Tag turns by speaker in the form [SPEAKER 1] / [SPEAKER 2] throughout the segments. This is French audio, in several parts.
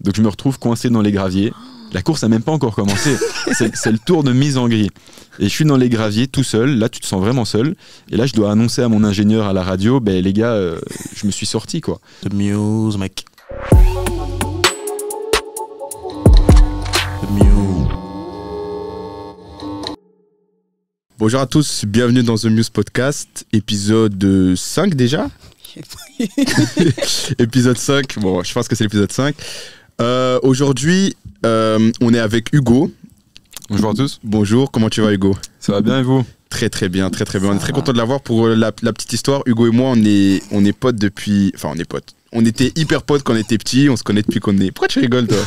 [SPEAKER 1] Donc je me retrouve coincé dans les graviers. La course n'a même pas encore commencé. C'est le tour de mise en grille. Et je suis dans les graviers tout seul. Là, tu te sens vraiment seul. Et là, je dois annoncer à mon ingénieur à la radio, les gars, je me suis sorti, quoi.
[SPEAKER 2] The Muse, mec. The Muse.
[SPEAKER 3] Bonjour à tous, bienvenue dans The Muse Podcast, épisode 5 déjà. Épisode 5, bon, je pense que c'est l'épisode 5. Aujourd'hui, on est avec Hugo.
[SPEAKER 1] Bonjour à tous.
[SPEAKER 3] Bonjour, comment tu vas Hugo?
[SPEAKER 1] Ça va bien et vous?
[SPEAKER 3] Très très bien, très très bien. On est très content de l'avoir. Pour la petite histoire, Hugo et moi, on est potes depuis... Enfin, on est potes. On était hyper potes quand on était petits, on se connaît depuis qu'on est... Pourquoi tu rigoles toi?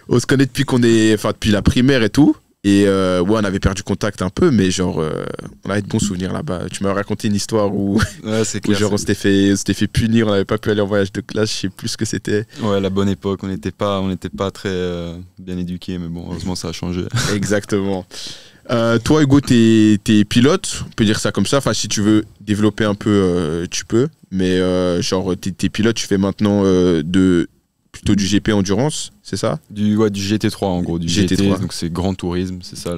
[SPEAKER 3] On se connaît depuis qu'on est... Enfin, depuis la primaire et tout. Et ouais, on avait perdu contact un peu, mais genre, on avait de bons souvenirs là-bas. Tu m'as raconté une histoire où,
[SPEAKER 1] ouais, c'est clair,
[SPEAKER 3] où genre, on s'était fait punir, on n'avait pas pu aller en voyage de classe, je sais plus ce que c'était.
[SPEAKER 1] Ouais, la bonne époque, on n'était pas très bien éduqués, mais bon, heureusement ça a changé.
[SPEAKER 3] Exactement. Toi, Hugo, t'es pilote, on peut dire ça comme ça. Enfin, si tu veux développer un peu, tu peux. Mais genre, t'es pilote, tu fais maintenant plutôt du GP endurance, c'est ça? Du
[SPEAKER 1] GT3 en gros, du GT3. Donc c'est grand tourisme, c'est ça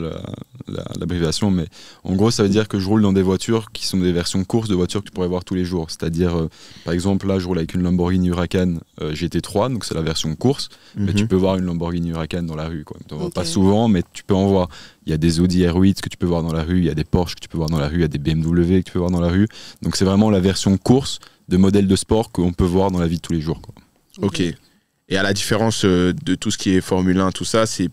[SPEAKER 1] l'abréviation. Mais en gros, ça veut dire que je roule dans des voitures qui sont des versions courses de voitures que tu pourrais voir tous les jours. C'est-à-dire, par exemple, là, je roule avec une Lamborghini Huracan GT3, donc c'est la version course. Mais tu peux voir une Lamborghini Huracan dans la rue, quoi. Tu n'en vois pas souvent, mais tu peux en voir. Il y a des Audi R8 que tu peux voir dans la rue, il y a des Porsche que tu peux voir dans la rue, il y a des BMW que tu peux voir dans la rue. Donc c'est vraiment la version course de modèles de sport qu'on peut voir dans la vie de tous les jours, quoi.
[SPEAKER 3] Ok. Et à la différence de tout ce qui est Formule 1, tout ça, c'est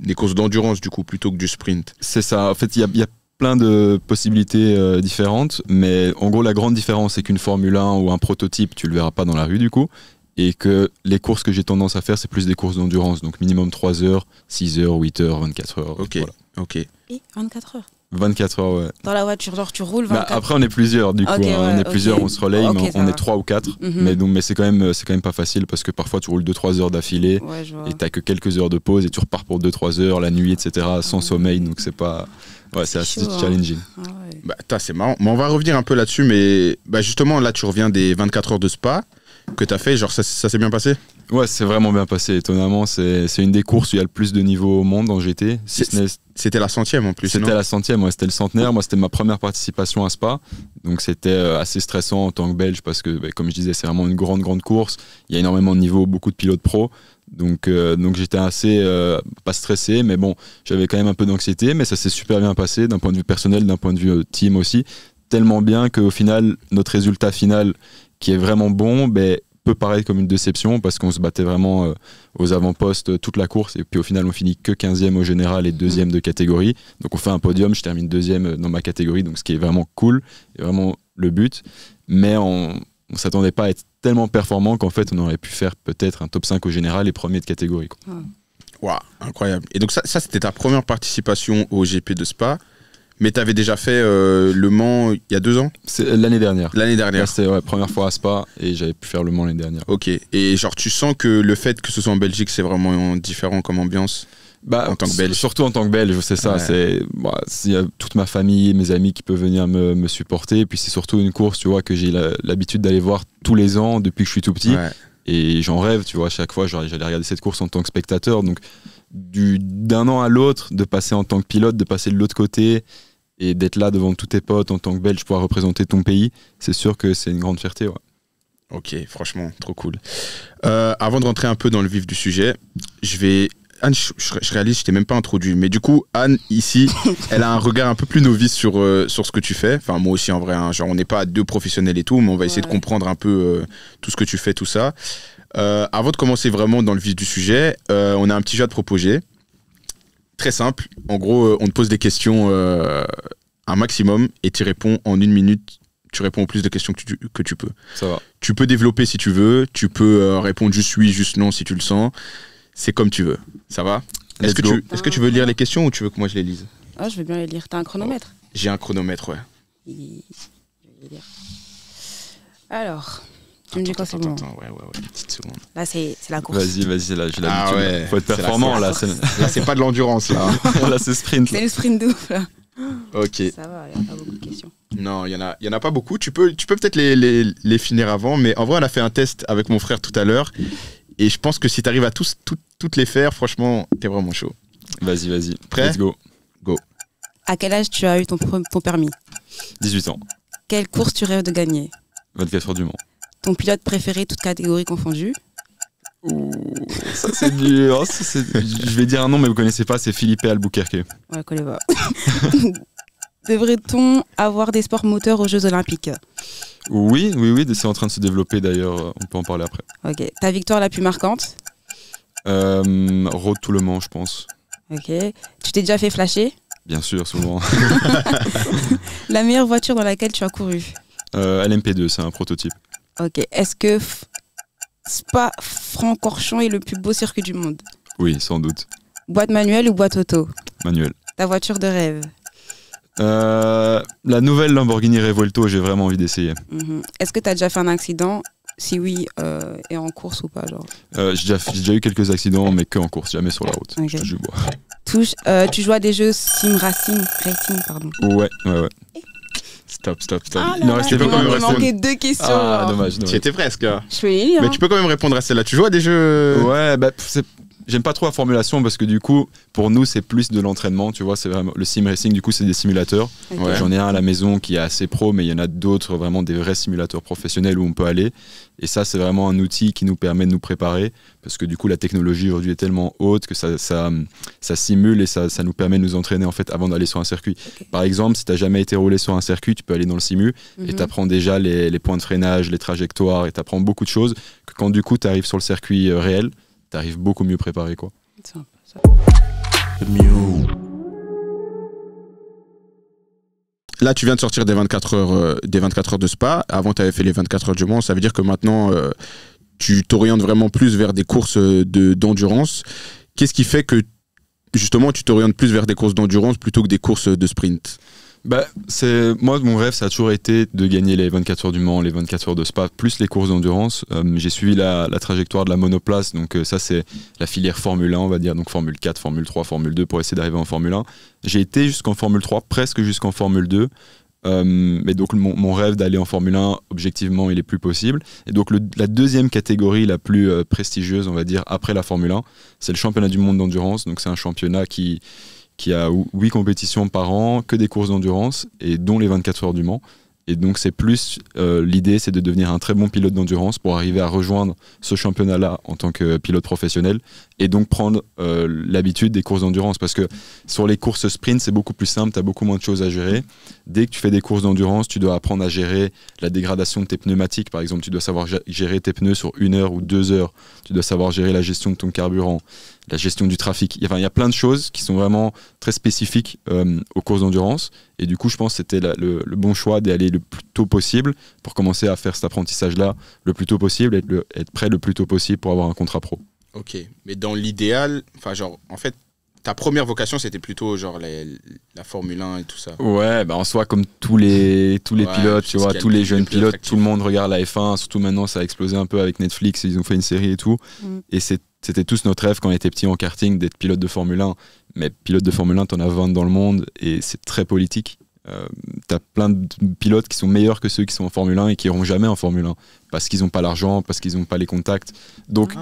[SPEAKER 3] des courses d'endurance du coup, plutôt que du sprint.
[SPEAKER 1] C'est ça. En fait, il y a plein de possibilités différentes, mais en gros, la grande différence, c'est qu'une Formule 1 ou un prototype, tu le verras pas dans la rue du coup, et que les courses que j'ai tendance à faire, c'est plus des courses d'endurance, donc minimum 3 heures, 6 heures, 8 heures, 24 heures.
[SPEAKER 3] Ok,
[SPEAKER 1] voilà.
[SPEAKER 3] Ok.
[SPEAKER 4] Et 24 heures
[SPEAKER 1] 24 heures, ouais.
[SPEAKER 4] Dans la voiture, genre tu roules 24 heures.
[SPEAKER 1] Après, on est plusieurs, du coup.
[SPEAKER 4] Okay,
[SPEAKER 1] on est plusieurs, on se relaye, mais on est 3 ou 4. Mais c'est quand même pas facile parce que parfois, tu roules 2-3 heures d'affilée et t'as que quelques heures de pause et tu repars pour 2-3 heures la nuit, etc., sans sommeil. Donc, c'est pas. Ouais, c'est assez challenging.
[SPEAKER 3] C'est marrant. Mais on va revenir un peu là-dessus, mais justement, là, tu reviens des 24 heures de Spa que t'as fait. Genre, ça s'est bien passé?
[SPEAKER 1] Ouais, c'est vraiment bien passé. Étonnamment, c'est une des courses où il y a le plus de niveaux au monde en GT.
[SPEAKER 3] C'était la 100e en plus.
[SPEAKER 1] C'était la 100e, ouais, c'était le centenaire. Moi, c'était ma première participation à Spa. Donc, c'était assez stressant en tant que Belge parce que, comme je disais, c'est vraiment une grande course. Il y a énormément de niveaux, beaucoup de pilotes pro. Donc j'étais assez, pas stressé, mais bon, j'avais quand même un peu d'anxiété. Mais ça s'est super bien passé d'un point de vue personnel, d'un point de vue team aussi. Tellement bien qu'au final, notre résultat final, qui est vraiment bon, peut paraître comme une déception parce qu'on se battait vraiment aux avant-postes toute la course et puis au final on finit que 15e au général et 2e de catégorie, donc on fait un podium, je termine 2e dans ma catégorie, donc ce qui est vraiment cool et vraiment le but, mais on s'attendait pas à être tellement performant qu'en fait on aurait pu faire peut-être un top 5 au général et premier de catégorie, quoi.
[SPEAKER 3] Waouh, incroyable. Et donc ça c'était ta première participation au GP de Spa. Mais tu avais déjà fait Le Mans il y a 2 ans?
[SPEAKER 1] C'est l'année dernière.
[SPEAKER 3] L'année dernière.
[SPEAKER 1] C'était la première fois à Spa et j'avais pu faire Le Mans l'année dernière.
[SPEAKER 3] Ok. Et genre tu sens que le fait que ce soit en Belgique, c'est vraiment différent comme ambiance en tant que Belge?
[SPEAKER 1] Surtout en tant que Belge, c'est ça. Ouais. Il y a toute ma famille, mes amis qui peuvent venir me supporter. Et puis c'est surtout une course, tu vois, que j'ai l'habitude d'aller voir tous les ans depuis que je suis tout petit. Ouais. Et j'en rêve, tu vois, à chaque fois, j'allais regarder cette course en tant que spectateur. Donc d'un an à l'autre, de passer en tant que pilote, de passer de l'autre côté et d'être là devant tous tes potes en tant que Belge, pouvoir représenter ton pays, c'est sûr que c'est une grande fierté. Ouais.
[SPEAKER 3] Ok, franchement, trop cool. Avant de rentrer un peu dans le vif du sujet, Anne, je réalise, je t'ai même pas introduit, mais du coup, Anne, ici, elle a un regard un peu plus novice sur ce que tu fais. Enfin, moi aussi, en vrai, hein, genre, on n'est pas 2 professionnels et tout, mais on va essayer de comprendre un peu tout ce que tu fais, tout ça. Avant de commencer vraiment dans le vif du sujet, on a un petit jeu à te proposer. Très simple. En gros, on te pose des questions un maximum et tu réponds en 1 minute. Tu réponds au plus de questions que tu peux.
[SPEAKER 1] Ça va.
[SPEAKER 3] Tu peux développer si tu veux. Tu peux répondre juste oui, juste non si tu le sens. C'est comme tu veux. Ça va? Est-ce que tu veux lire les questions ou tu veux que moi je les lise?
[SPEAKER 4] Je veux bien les lire. T'as un chronomètre?
[SPEAKER 3] J'ai un chronomètre, ouais.
[SPEAKER 4] Je vais les lire. Alors, tu me dis quand c'est bon?
[SPEAKER 3] Attends, ouais, une petite seconde.
[SPEAKER 4] Là, c'est la course.
[SPEAKER 1] Vas-y, là, j'ai l'habitude.
[SPEAKER 3] Ah ouais,
[SPEAKER 1] faut être performant, là.
[SPEAKER 3] Là, c'est pas de l'endurance, là.
[SPEAKER 1] Là, c'est sprint.
[SPEAKER 4] C'est le sprint de ouf, là.
[SPEAKER 3] Ok.
[SPEAKER 4] Ça va, il n'y a pas beaucoup de questions.
[SPEAKER 3] Non, il y en a pas beaucoup. Tu peux peut-être les finir avant, mais en vrai, on a fait un test avec mon frère tout à l'heure. Et je pense que si tu arrives à toutes les faire, franchement, t'es vraiment chaud.
[SPEAKER 1] Vas-y.
[SPEAKER 3] Prêt ?
[SPEAKER 1] Let's go.
[SPEAKER 4] À quel âge tu as eu ton permis?
[SPEAKER 1] 18 ans.
[SPEAKER 4] Quelle course tu rêves de gagner?
[SPEAKER 1] 24 heures du Mans.
[SPEAKER 4] Ton pilote préféré, toutes catégories confondues?
[SPEAKER 1] Ouh, ça c'est dur. Je vais dire un nom, mais vous connaissez pas, c'est Philippe Albuquerque.
[SPEAKER 4] Ouais, je connais pas. Devrait-on avoir des sports moteurs aux Jeux Olympiques?
[SPEAKER 1] Oui, c'est en train de se développer d'ailleurs, on peut en parler après.
[SPEAKER 4] Ok. Ta victoire la plus marquante?
[SPEAKER 1] Road tout le Mans, je pense.
[SPEAKER 4] Ok. Tu t'es déjà fait flasher?
[SPEAKER 1] Bien sûr, souvent.
[SPEAKER 4] La meilleure voiture dans laquelle tu as couru?
[SPEAKER 1] LMP2, c'est un prototype.
[SPEAKER 4] Ok. Est-ce que Spa-Francorchamps est le plus beau circuit du monde?
[SPEAKER 1] Oui, sans doute.
[SPEAKER 4] Boîte manuelle ou boîte auto?
[SPEAKER 1] Manuel.
[SPEAKER 4] Ta voiture de rêve?
[SPEAKER 1] La nouvelle Lamborghini Revuelto, j'ai vraiment envie d'essayer.
[SPEAKER 4] Est-ce que tu as déjà fait un accident? Si oui, et en course ou pas genre?
[SPEAKER 1] J'ai déjà eu quelques accidents, mais que en course, jamais sur la route.
[SPEAKER 4] Ok.
[SPEAKER 1] Je touche du bois.
[SPEAKER 4] Tu joues à des jeux racing, pardon.
[SPEAKER 1] Ouais.
[SPEAKER 3] Stop.
[SPEAKER 4] Ah
[SPEAKER 3] Il en restait pas quand même
[SPEAKER 4] il
[SPEAKER 3] répondre.
[SPEAKER 4] manquait 2 questions.
[SPEAKER 1] Ah,
[SPEAKER 4] genre.
[SPEAKER 1] dommage.
[SPEAKER 3] Tu étais presque.
[SPEAKER 4] Je peux les lire.
[SPEAKER 3] Mais tu peux quand même répondre à celle-là. Tu joues à des jeux.
[SPEAKER 1] Ouais, j'aime pas trop la formulation parce que du coup, pour nous, c'est plus de l'entraînement, tu vois, c'est vraiment le sim racing, du coup, c'est des simulateurs.
[SPEAKER 4] Ok.
[SPEAKER 3] Ouais.
[SPEAKER 1] J'en ai un à la maison qui est assez pro, mais il y en a d'autres, vraiment des vrais simulateurs professionnels où on peut aller. Et ça, c'est vraiment un outil qui nous permet de nous préparer parce que du coup, la technologie aujourd'hui est tellement haute que ça simule et ça nous permet de nous entraîner en fait avant d'aller sur un circuit.
[SPEAKER 4] Ok.
[SPEAKER 1] Par exemple, si tu n'as jamais été roulé sur un circuit, tu peux aller dans le simu et
[SPEAKER 4] Mhm.
[SPEAKER 1] tu apprends déjà les points de freinage, les trajectoires et tu apprends beaucoup de choses que quand du coup, tu arrives sur le circuit réel, tu arrives beaucoup mieux préparé, quoi.
[SPEAKER 4] C'est un peu ça.
[SPEAKER 2] The Mule.
[SPEAKER 3] Là, tu viens de sortir des 24 heures de Spa. Avant, tu avais fait les 24 heures du Mans. Ça veut dire que maintenant, tu t'orientes vraiment plus vers des courses d'endurance. Qu'est-ce qui fait que, justement, tu t'orientes plus vers des courses d'endurance plutôt que des courses de sprint?
[SPEAKER 1] Moi, mon rêve, ça a toujours été de gagner les 24 heures du Mans, les 24 heures de Spa, plus les courses d'endurance. J'ai suivi la trajectoire de la monoplace, donc ça, c'est la filière Formule 1, on va dire, donc Formule 4, Formule 3, Formule 2 pour essayer d'arriver en Formule 1. J'ai été jusqu'en Formule 3, presque jusqu'en Formule 2. Mais donc, mon rêve d'aller en Formule 1, objectivement, il est plus possible. Et donc, la deuxième catégorie la plus prestigieuse, on va dire, après la Formule 1, c'est le championnat du monde d'endurance. Donc, c'est un championnat qui a 8 compétitions par an, que des courses d'endurance, et dont les 24 heures du Mans. Et donc c'est plus, l'idée c'est de devenir un très bon pilote d'endurance pour arriver à rejoindre ce championnat-là en tant que pilote professionnel, et donc prendre l'habitude des courses d'endurance. Parce que sur les courses sprint, c'est beaucoup plus simple, tu as beaucoup moins de choses à gérer. Dès que tu fais des courses d'endurance, tu dois apprendre à gérer la dégradation de tes pneumatiques. Par exemple, tu dois savoir gérer tes pneus sur 1 heure ou 2 heures. Tu dois savoir gérer la gestion de ton carburant, la gestion du trafic. Il y a plein de choses qui sont vraiment très spécifiques aux courses d'endurance. Et du coup, je pense que c'était le bon choix d'aller le plus tôt possible pour commencer à faire cet apprentissage-là le plus tôt possible, être prêt le plus tôt possible pour avoir un contrat pro.
[SPEAKER 3] Ok, mais dans l'idéal, en fait, ta première vocation, c'était plutôt genre la Formule 1 et tout ça.
[SPEAKER 1] Ouais, en soi, comme tous les pilotes, tu vois, tous les jeunes pilotes,
[SPEAKER 3] actifs.
[SPEAKER 1] tout le monde regarde la F1, surtout maintenant, ça a explosé un peu avec Netflix, ils ont fait une série et tout. Et c'était tous notre rêve quand on était petit en karting d'être pilote de Formule 1. Mais pilote de Formule 1, t'en as 20 dans le monde et c'est très politique. T'as plein de pilotes qui sont meilleurs que ceux qui sont en Formule 1 et qui iront jamais en Formule 1 parce qu'ils n'ont pas l'argent, parce qu'ils n'ont pas les contacts. Donc,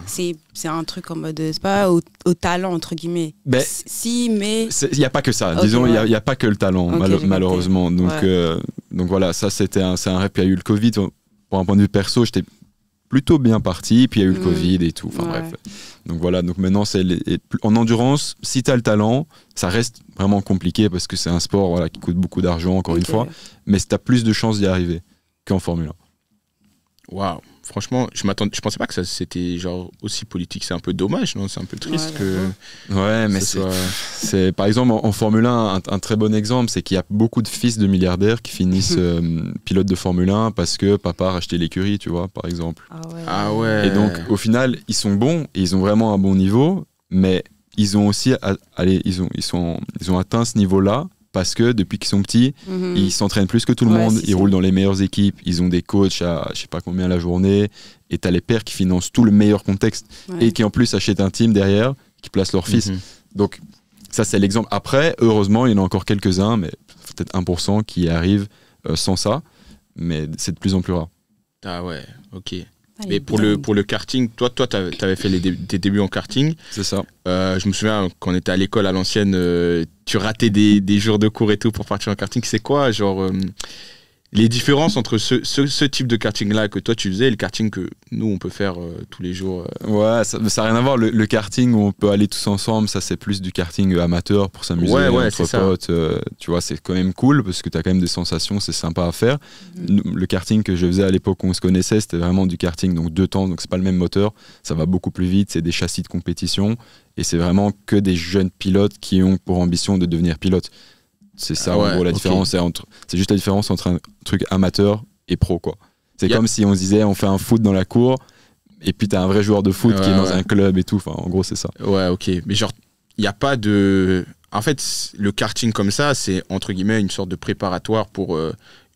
[SPEAKER 4] C'est un truc en mode, c'est pas au talent, entre guillemets.
[SPEAKER 1] Ben,
[SPEAKER 4] Si, mais.
[SPEAKER 1] il n'y a pas que ça.
[SPEAKER 4] Ok,
[SPEAKER 1] Disons, il
[SPEAKER 4] ouais.
[SPEAKER 1] n'y a pas que le talent,
[SPEAKER 4] Ok, j'ai compris.
[SPEAKER 1] malheureusement. Donc,
[SPEAKER 4] Ouais.
[SPEAKER 1] donc voilà, ça c'est un rêve. Puis il y a eu le Covid. Pour un point de vue perso, j'étais plutôt bien parti. Puis il y a eu le Covid et tout. Enfin
[SPEAKER 4] Ouais.
[SPEAKER 1] bref. Donc voilà, donc maintenant, en endurance, si tu as le talent, ça reste vraiment compliqué parce que c'est un sport voilà, qui coûte beaucoup d'argent, encore une
[SPEAKER 4] Ok.
[SPEAKER 1] fois. Mais tu as plus de chances d'y arriver qu'en Formule 1.
[SPEAKER 3] Waouh, franchement, je pensais pas que ça c'était genre aussi politique. C'est un peu dommage, non? C'est un peu triste
[SPEAKER 4] Ouais,
[SPEAKER 3] que.
[SPEAKER 1] Ouais, mais
[SPEAKER 3] ça soit-
[SPEAKER 1] c'est par exemple en Formule 1, un très bon exemple, c'est qu'il y a beaucoup de fils de milliardaires qui finissent pilotes de Formule 1 parce que papa a racheté l'écurie, tu vois, par exemple.
[SPEAKER 3] Ah ouais.
[SPEAKER 1] Et donc, au final, ils sont bons et ils ont vraiment un bon niveau, mais ils ont aussi ils ont atteint ce niveau-là parce que depuis qu'ils sont petits, ils s'entraînent plus que tout le
[SPEAKER 4] Ouais,
[SPEAKER 1] monde,
[SPEAKER 4] c'est
[SPEAKER 1] ils
[SPEAKER 4] ça.
[SPEAKER 1] roulent dans les meilleures équipes, ils ont des coachs à je sais pas combien la journée, et t'as les pères qui financent tout le meilleur contexte
[SPEAKER 4] Ouais.
[SPEAKER 1] et qui en plus achètent un team derrière qui place leur fils.
[SPEAKER 3] Mhm.
[SPEAKER 1] Donc ça c'est l'exemple. Après, heureusement, il y en a encore quelques-uns, mais peut-être 1% qui arrivent sans ça, mais c'est de plus en plus rare.
[SPEAKER 3] Ah ouais, ok.
[SPEAKER 4] Ah, il
[SPEAKER 3] Mais
[SPEAKER 4] est
[SPEAKER 3] pour
[SPEAKER 4] bien.
[SPEAKER 3] le karting, toi t'avais fait tes débuts en karting.
[SPEAKER 1] C'est ça.
[SPEAKER 3] Je me souviens quand on était à l'école à l'ancienne, tu ratais des jours de cours et tout pour partir en karting. C'est quoi, genre, les différences entre ce type de karting-là que toi tu faisais et le karting que nous on peut faire tous les jours
[SPEAKER 1] Ouais, ça n'a rien à voir. Le karting où on peut aller tous ensemble, ça c'est plus du karting amateur pour s'amuser
[SPEAKER 3] Ouais,
[SPEAKER 1] entre
[SPEAKER 3] c'est ça.
[SPEAKER 1] potes. Tu vois, c'est quand même cool parce que tu as quand même des sensations, c'est sympa à faire. Le karting que je faisais à l'époque où on se connaissait, c'était vraiment du karting, donc 2 temps, donc c'est pas le même moteur. Ça va beaucoup plus vite, c'est des châssis de compétition et c'est vraiment que des jeunes pilotes qui ont pour ambition de devenir pilote. C'est ça,
[SPEAKER 3] Ah ouais,
[SPEAKER 1] en gros, la
[SPEAKER 3] ok.
[SPEAKER 1] différence. C'est juste la différence entre un truc amateur et pro, quoi. C'est
[SPEAKER 3] Yep.
[SPEAKER 1] comme si on se disait, on fait un foot dans la cour, et puis t'as un vrai joueur de foot qui est dans un club et tout. Enfin, en gros, c'est ça.
[SPEAKER 3] Ouais, ok. Mais genre, il n'y a pas de. En fait, le karting comme ça, c'est entre guillemets une sorte de préparatoire pour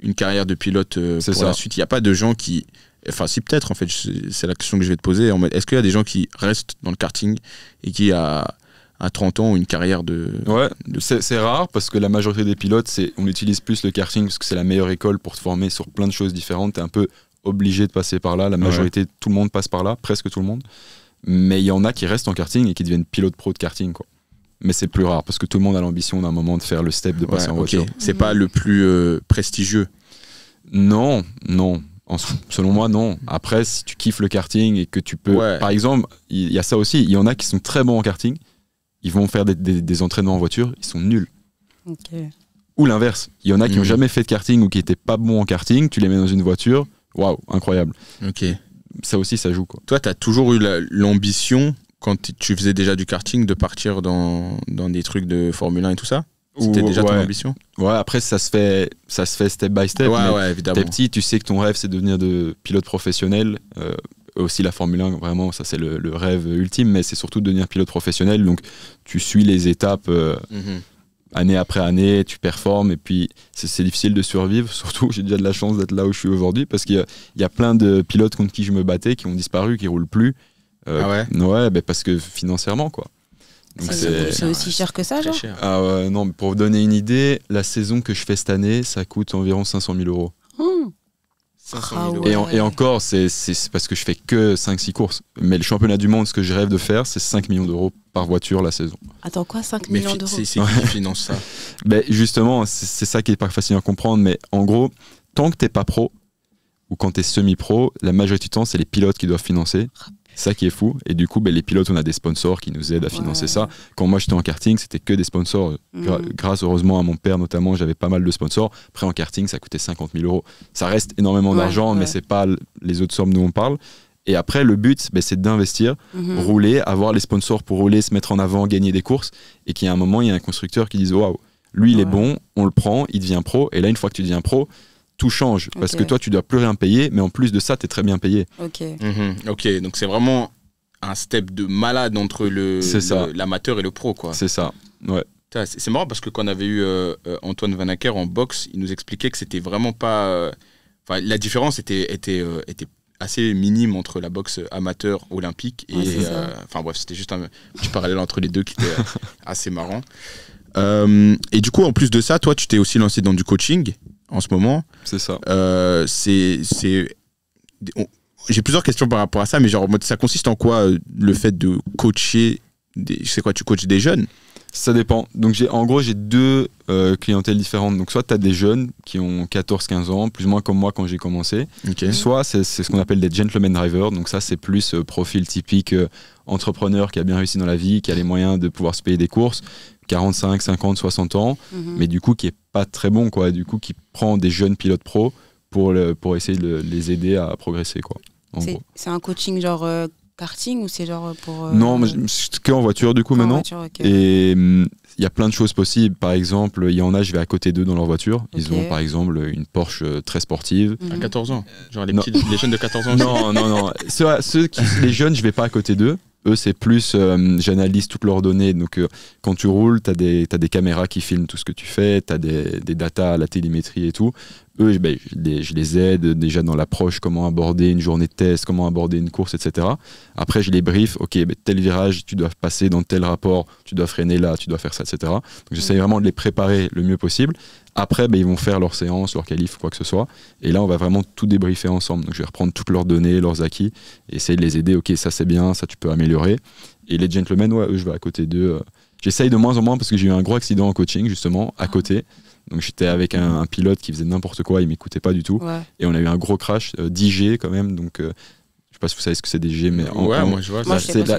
[SPEAKER 3] une carrière de pilote
[SPEAKER 1] C'est
[SPEAKER 3] pour
[SPEAKER 1] ça.
[SPEAKER 3] la suite. Il n'y a pas de gens qui. Enfin, si, peut-être, en fait, c'est la question que je vais te poser. Est-ce qu'il y a des gens qui restent dans le karting et qui, à 30 ans, ont une carrière de.
[SPEAKER 1] Ouais, c'est rare parce que la majorité des pilotes, on utilise plus le karting parce que c'est la meilleure école pour te former sur plein de choses différentes. T'es un peu obligé de passer par là. La majorité, tout le monde passe par là, presque tout le monde. Mais il y en a qui restent en karting et qui deviennent pilotes pro de karting, quoi. Mais c'est plus rare parce que tout le monde a l'ambition d'un moment de faire le step, de passer en
[SPEAKER 3] ok.
[SPEAKER 1] voiture.
[SPEAKER 3] C'est pas le plus prestigieux.
[SPEAKER 1] Non. Selon moi, non. Après, si tu kiffes le karting et que tu peux.
[SPEAKER 3] Ouais.
[SPEAKER 1] Par exemple, il y a ça aussi. Il y en a qui sont très bons en karting. Ils vont faire des entraînements en voiture. Ils sont nuls.
[SPEAKER 4] Ok.
[SPEAKER 1] Ou l'inverse. Il y en a qui n'ont
[SPEAKER 3] Mhm.
[SPEAKER 1] jamais fait de karting ou qui n'étaient pas bons en karting. Tu les mets dans une voiture. Waouh, incroyable.
[SPEAKER 3] Ok.
[SPEAKER 1] Ça aussi, ça joue, quoi.
[SPEAKER 3] Toi, tu as toujours eu l'ambition, quand tu faisais déjà du karting, de partir dans des trucs de Formule 1 et tout ça? C'était déjà ton ambition?
[SPEAKER 1] Ouais, après, ça se fait step by step. mais
[SPEAKER 3] Ouais, évidemment.
[SPEAKER 1] t'es petit, tu sais que ton rêve, c'est de devenir de pilote professionnel. Aussi, la Formule 1, vraiment, ça, c'est le rêve ultime, mais c'est surtout de devenir pilote professionnel. Donc, tu suis les étapes
[SPEAKER 3] Mhm.
[SPEAKER 1] année après année, tu performes, et puis c'est difficile de survivre. Surtout, j'ai déjà de la chance d'être là où je suis aujourd'hui, parce qu'il y a plein de pilotes contre qui je me battais qui ont disparu, qui roulent plus.
[SPEAKER 3] Ah ouais?
[SPEAKER 1] Ouais, bah parce que financièrement, quoi. Donc,
[SPEAKER 4] C'est aussi cher que ça,
[SPEAKER 3] Très
[SPEAKER 4] genre
[SPEAKER 3] cher.
[SPEAKER 1] Ah ouais, non, mais pour vous donner une idée, la saison que je fais cette année, ça coûte environ 500 000 euros.
[SPEAKER 3] 500 000 euros.
[SPEAKER 4] Ouais.
[SPEAKER 1] Et encore, c'est parce que je fais que 5-6 courses. Mais le championnat du monde, ce que je rêve de faire, c'est 5 millions d'euros par voiture la saison.
[SPEAKER 4] Attends, quoi 5
[SPEAKER 3] Mais
[SPEAKER 4] millions d'euros
[SPEAKER 3] c'est qui finance ça?
[SPEAKER 1] Ben justement, c'est ça qui est pas facile à comprendre. Mais en gros, tant que t'es pas pro, ou quand t'es semi-pro, la majorité du temps, c'est les pilotes qui doivent financer. C'est ça qui est fou. Et du coup, ben, les pilotes, on a des sponsors qui nous aident à financer
[SPEAKER 4] Ouais.
[SPEAKER 1] ça. Quand moi, j'étais en karting, c'était que des sponsors. Grâce, heureusement, à mon père notamment, j'avais pas mal de sponsors. Après, en karting, ça coûtait 50 000 euros. Ça reste énormément
[SPEAKER 4] Ouais,
[SPEAKER 1] d'argent, mais
[SPEAKER 4] ouais.
[SPEAKER 1] c'est pas les autres sommes dont on parle. Et après, le but, ben, c'est d'investir, rouler, avoir les sponsors pour rouler, se mettre en avant, gagner des courses. Et qu'il y a un moment, il y a un constructeur qui dise waouh, lui, il est
[SPEAKER 4] Ouais.
[SPEAKER 1] bon, on le prend, il devient pro. Et là, une fois que tu deviens pro, tout change. Parce
[SPEAKER 4] Ok.
[SPEAKER 1] que toi, tu dois plus rien payer, mais en plus de ça, tu es très bien payé.
[SPEAKER 4] Ok.
[SPEAKER 3] Mhm. Ok, donc c'est vraiment un step de malade entre
[SPEAKER 1] C'est ça.
[SPEAKER 3] l'amateur et le pro, quoi.
[SPEAKER 1] C'est ça. Ouais.
[SPEAKER 3] Putain, c'est marrant parce que quand on avait eu Antoine Van Acker en boxe, il nous expliquait que c'était vraiment pas. Enfin, la différence était assez minime entre la boxe amateur olympique et.
[SPEAKER 4] Ouais, c'est ça.
[SPEAKER 3] Enfin bref, c'était juste un petit parallèle entre les deux qui était assez marrant. Et du coup, en plus de ça, toi, tu t'es aussi lancé dans du coaching en ce moment.
[SPEAKER 1] C'est ça.
[SPEAKER 3] J'ai plusieurs questions par rapport à ça, mais genre, en mode, ça consiste en quoi le fait de coacher c'est quoi, tu coaches des jeunes?
[SPEAKER 1] Ça dépend. Donc en gros, j'ai deux clientèles différentes. Donc soit tu as des jeunes qui ont 14-15 ans, plus ou moins comme moi quand j'ai commencé.
[SPEAKER 3] Ok.
[SPEAKER 1] Soit c'est ce qu'on appelle des gentleman drivers. Donc ça, c'est plus profil typique entrepreneur qui a bien réussi dans la vie, qui a les moyens de pouvoir se payer des courses, 45, 50, 60 ans, mais du coup qui est pas très bon, quoi. Du coup qui prend des jeunes pilotes pro pour essayer de les aider à progresser, quoi. En gros.
[SPEAKER 4] C'est un coaching genre karting ou c'est genre pour.
[SPEAKER 1] Non, mais c'est que en voiture du coup
[SPEAKER 4] en
[SPEAKER 1] maintenant.
[SPEAKER 4] voiture, ok.
[SPEAKER 1] Et il y a plein de choses possibles. Par exemple, il y en a, je vais à côté d'eux dans leur voiture. Ils
[SPEAKER 4] Ok.
[SPEAKER 1] ont par exemple une Porsche très sportive.
[SPEAKER 3] À 14 ans. Genre les,
[SPEAKER 1] Non.
[SPEAKER 3] les jeunes de 14 ans. aussi.
[SPEAKER 1] Non. Les jeunes, je vais pas à côté d'eux. Eux, c'est plus, j'analyse toutes leurs données. Donc, quand tu roules, t'as des caméras qui filment tout ce que tu fais, t'as des datas à la télémétrie et tout. eux, je les aide déjà dans l'approche, comment aborder une journée de test, comment aborder une course, etc. Après, je les brief, ok, tel virage, tu dois passer dans tel rapport, tu dois freiner là, tu dois faire ça, etc. Donc j'essaie vraiment de les préparer le mieux possible. Après, ils vont faire leur séance, leur qualif, quoi que ce soit. Et là, on va vraiment tout débriefer ensemble. Donc je vais reprendre toutes leurs données, leurs acquis, et essayer de les aider, ok, ça c'est bien, ça tu peux améliorer. Et les gentlemen, eux, je vais à côté d'eux. J'essaye de moins en moins parce que j'ai eu un gros accident en coaching, justement, à côté. Donc j'étais avec un pilote qui faisait n'importe quoi, il m'écoutait pas du tout. Ouais. Et on a eu un gros crash, 10 G quand même. Donc je sais pas si vous savez ce que c'est des G, mais
[SPEAKER 3] moi je vois.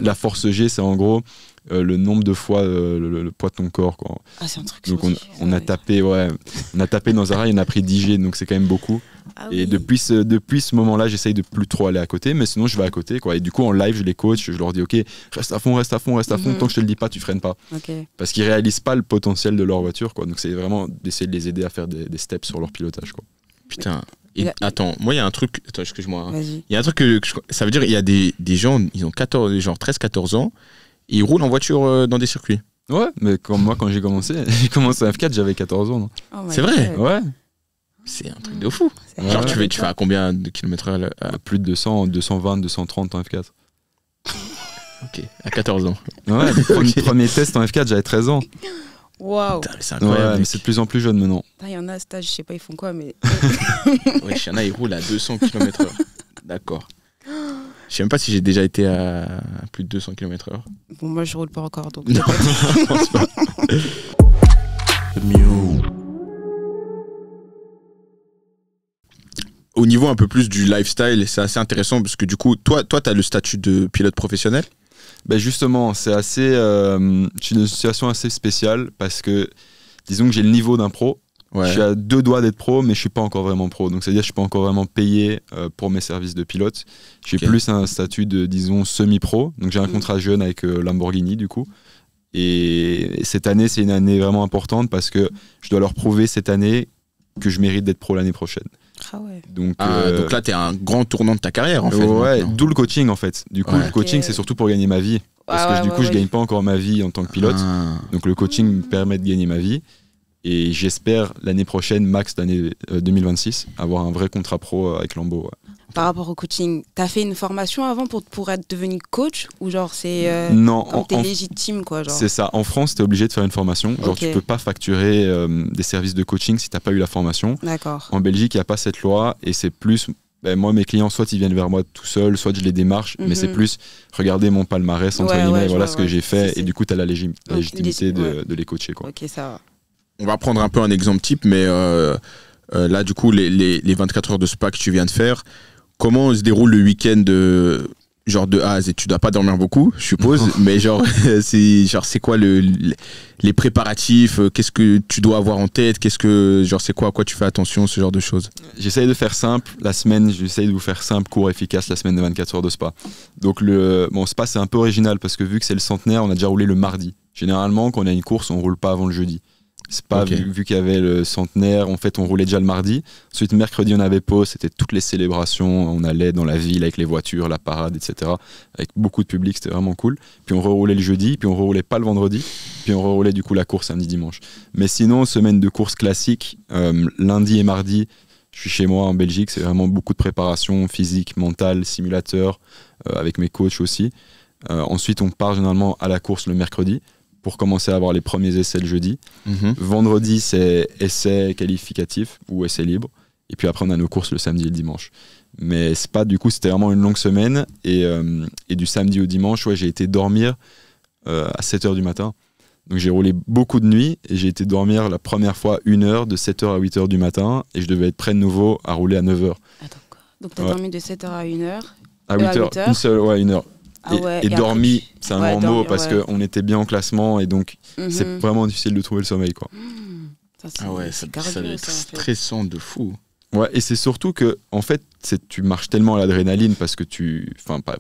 [SPEAKER 1] La force G, c'est en gros le nombre de fois le poids de ton corps, quoi.
[SPEAKER 4] Ah, c'est un truc.
[SPEAKER 1] Donc on a tapé, on a tapé dans un rail, on a pris 10 G, donc c'est quand même beaucoup.
[SPEAKER 4] Ah,
[SPEAKER 1] et
[SPEAKER 4] oui.
[SPEAKER 1] depuis ce moment-là, j'essaye de plus trop aller à côté, mais sinon je vais à côté, quoi. Et du coup en live, je les coach, je leur dis ok, reste à fond, tant que je te le dis pas, tu freines pas.
[SPEAKER 4] Okay.
[SPEAKER 1] Parce qu'ils réalisent pas le potentiel de leur voiture, quoi. Donc c'est vraiment d'essayer de les aider à faire des steps sur leur pilotage, quoi.
[SPEAKER 3] Putain. Attends, moi il y a un truc, attends, excuse-moi.
[SPEAKER 4] Vas-y.
[SPEAKER 3] Il y a un truc ça veut dire il y a des gens, ils ont 13-14 ans, et ils roulent en voiture dans des circuits.
[SPEAKER 1] Ouais, mais comme moi quand j'ai commencé à F4, j'avais 14 ans. Non
[SPEAKER 3] c'est vrai.
[SPEAKER 1] Ouais.
[SPEAKER 3] C'est un truc de fou. Genre tu fais à combien de kilomètres à...
[SPEAKER 1] Plus de 200, 220, 230 en F4.
[SPEAKER 3] Ok, à 14 ans.
[SPEAKER 1] Ouais, le premier test en F4, j'avais 13 ans.
[SPEAKER 4] Waouh.
[SPEAKER 3] C'est incroyable.
[SPEAKER 1] Ouais, mais c'est de plus en plus jeune maintenant.
[SPEAKER 4] Il y en a à stage, je sais pas, ils font quoi, mais.
[SPEAKER 3] Ouais, il y en a, ils roulent à 200 km/h. D'accord. Je sais même pas si j'ai déjà été à plus de 200 km/h.
[SPEAKER 4] Bon, moi je roule pas encore, donc.
[SPEAKER 3] Non, je pense pas.
[SPEAKER 2] The Mew.
[SPEAKER 3] Au niveau un peu plus du lifestyle, c'est assez intéressant parce que du coup, toi, tu as le statut de pilote professionnel.
[SPEAKER 1] Justement, c'est une situation assez spéciale parce que, disons que j'ai le niveau d'un pro. Ouais. Je suis à 2 doigts d'être pro, mais je suis pas encore vraiment pro. Donc, c'est-à-dire que je suis pas encore vraiment payé pour mes services de pilote. J'ai plus un statut de, disons, semi-pro. Donc, j'ai un contrat jeune avec Lamborghini, du coup. Et cette année, c'est une année vraiment importante parce que je dois leur prouver cette année que je mérite d'être pro l'année prochaine.
[SPEAKER 4] Ah ouais.
[SPEAKER 3] Donc là, t'es un grand tournant de ta carrière, en fait.
[SPEAKER 1] Ouais, d'où le coaching, en fait. Du coup, le coaching, c'est surtout pour gagner ma vie. Parce que du coup, je gagne pas encore ma vie en tant que pilote. Donc, le coaching me permet de gagner ma vie. Et j'espère l'année prochaine, max l'année 2026, avoir un vrai contrat pro avec Lambo. Ouais.
[SPEAKER 4] Par rapport au coaching, t'as fait une formation avant pour être devenu coach ou genre c'est
[SPEAKER 1] non,
[SPEAKER 4] quand t'es légitime quoi genre.
[SPEAKER 1] C'est ça. En France, t'es obligé de faire une formation. Genre tu peux pas facturer des services de coaching si t'as pas eu la formation.
[SPEAKER 4] D'accord.
[SPEAKER 1] En Belgique, il y a pas cette loi et c'est plus. Moi, mes clients, soit ils viennent vers moi tout seuls, soit je les démarche, mais c'est plus regardez mon palmarès entre guillemets, voilà ce que j'ai fait et du coup t'as la légitimité de les coacher quoi.
[SPEAKER 4] Ok, ça va.
[SPEAKER 3] On va prendre un peu un exemple type, mais là, du coup, les 24 heures de Spa que tu viens de faire, comment se déroule le week-end genre de A à Z? Tu dois pas dormir beaucoup, je suppose, mais c'est quoi les préparatifs? Qu'est-ce que tu dois avoir en tête? C'est quoi à quoi tu fais attention, ce genre de choses?
[SPEAKER 1] J'essaye de faire simple. La semaine, j'essaye de vous faire simple, court, efficace, la semaine de 24 heures de Spa. Donc, Spa, c'est un peu original parce que vu que c'est le centenaire, on a déjà roulé le mardi. Généralement, quand on a une course, on roule pas avant le jeudi. C'est pas vu qu'il y avait le centenaire, en fait on roulait déjà le mardi. Ensuite mercredi on avait pause, c'était toutes les célébrations, on allait dans la ville avec les voitures, la parade, etc. Avec beaucoup de public, c'était vraiment cool. Puis on reroulait le jeudi, puis on reroulait pas le vendredi, puis on reroulait du coup la course samedi dimanche. Mais sinon semaine de course classique, lundi et mardi, je suis chez moi en Belgique, c'est vraiment beaucoup de préparation physique, mentale, simulateur, avec mes coachs aussi. Ensuite on part généralement à la course le mercredi pour commencer à avoir les premiers essais le jeudi. Vendredi, c'est essais qualificatifs ou essais libres. Et puis après, on a nos courses le samedi et le dimanche. Mais c'est pas, du coup, c'était vraiment une longue semaine. Et du samedi au dimanche, j'ai été dormir à 7h du matin. Donc j'ai roulé beaucoup de nuits et j'ai été dormir la première fois 1 heure de 7h à 8h du matin. Et je devais être prêt de nouveau à rouler à 9h.
[SPEAKER 4] Attends, quoi. Donc t'as dormi de 7h à 1h
[SPEAKER 1] à 8h, une seule, 1 heure. Et dormi, c'est un grand mot parce qu'on était bien en classement et donc c'est vraiment difficile de trouver le sommeil quoi.
[SPEAKER 3] Ça doit être stressant de fou.
[SPEAKER 1] Ouais, et c'est surtout que en fait, tu marches tellement à l'adrénaline parce que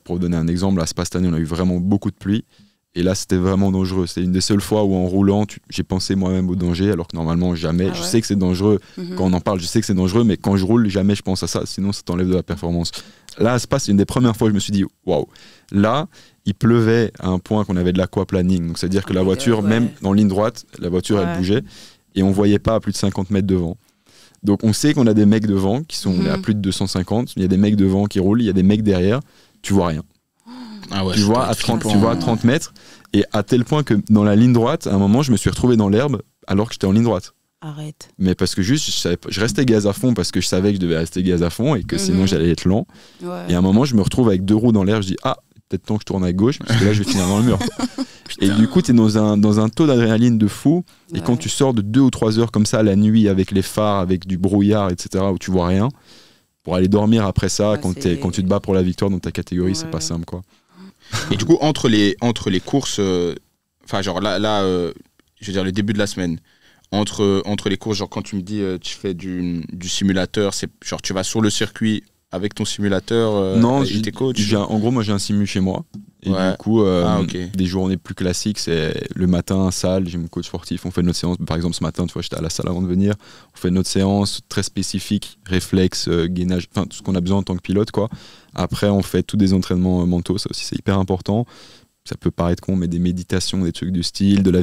[SPEAKER 1] pour donner un exemple, là, cette année, on a eu vraiment beaucoup de pluie et là, c'était vraiment dangereux. C'était une des seules fois où en roulant, j'ai pensé moi-même au danger alors que normalement jamais. Je sais que c'est dangereux quand on en parle, je sais que c'est dangereux, mais quand je roule, jamais je pense à ça, sinon ça t'enlève de la performance. Là, c'est une des premières fois où je me suis dit waouh. Là, il pleuvait à un point qu'on avait de l'aquaplaning. Donc, c'est-à-dire que la voiture, même en ligne droite, la voiture, elle bougeait et on voyait pas à plus de 50 mètres devant. Donc on sait qu'on a des mecs devant qui sont
[SPEAKER 4] Mhm.
[SPEAKER 1] à plus de 250, il y a des mecs devant qui roulent, il y a des mecs derrière, tu vois rien.
[SPEAKER 3] Ah ouais,
[SPEAKER 1] Tu
[SPEAKER 3] ça
[SPEAKER 1] vois
[SPEAKER 3] doit
[SPEAKER 1] à
[SPEAKER 3] être
[SPEAKER 1] 30,
[SPEAKER 3] flippant.
[SPEAKER 1] tu vois à 30 mètres, et à tel point que dans la ligne droite, à un moment, je me suis retrouvé dans l'herbe alors que j'étais en ligne droite.
[SPEAKER 4] Arrête.
[SPEAKER 1] Mais parce que juste, je restais gaz à fond parce que je savais que je devais rester gaz à fond et que sinon
[SPEAKER 4] Mhm.
[SPEAKER 1] j'allais être lent.
[SPEAKER 4] Ouais.
[SPEAKER 1] Et à un moment, je me retrouve avec 2 roues dans l'air, je dis ah, peut-être temps que je tourne à gauche parce que là je vais finir dans le mur. Et du coup, tu es dans un taux d'adrénaline de fou. Et
[SPEAKER 4] Ouais.
[SPEAKER 1] quand tu sors de 2 ou 3 heures comme ça la nuit avec les phares, avec du brouillard, etc., où tu vois rien, pour aller dormir après ça,
[SPEAKER 4] Ouais,
[SPEAKER 1] quand
[SPEAKER 4] c'est-
[SPEAKER 1] tu te bats pour la victoire dans ta catégorie, c'est
[SPEAKER 4] Ouais.
[SPEAKER 1] pas simple quoi.
[SPEAKER 3] Et du coup, entre les courses, enfin, genre là je veux dire, le début de la semaine, entre les courses, genre quand tu me dis tu fais du simulateur, c'est genre tu vas sur le circuit avec ton simulateur,
[SPEAKER 1] Non,
[SPEAKER 3] avec tes coachs.
[SPEAKER 1] en gros, moi j'ai un simu chez moi. Et
[SPEAKER 3] Ouais.
[SPEAKER 1] du coup,
[SPEAKER 3] Ok.
[SPEAKER 1] des journées plus classiques, c'est le matin, salle, j'ai mon coach sportif, on fait notre séance. Par exemple, ce matin, tu vois, j'étais à la salle avant de venir. On fait notre séance très spécifique, réflexe, gainage, enfin tout ce qu'on a besoin en tant que pilote, quoi. Après, on fait tous des entraînements mentaux, ça aussi c'est hyper important. Ça peut paraître con, mais des méditations, des trucs du style, de la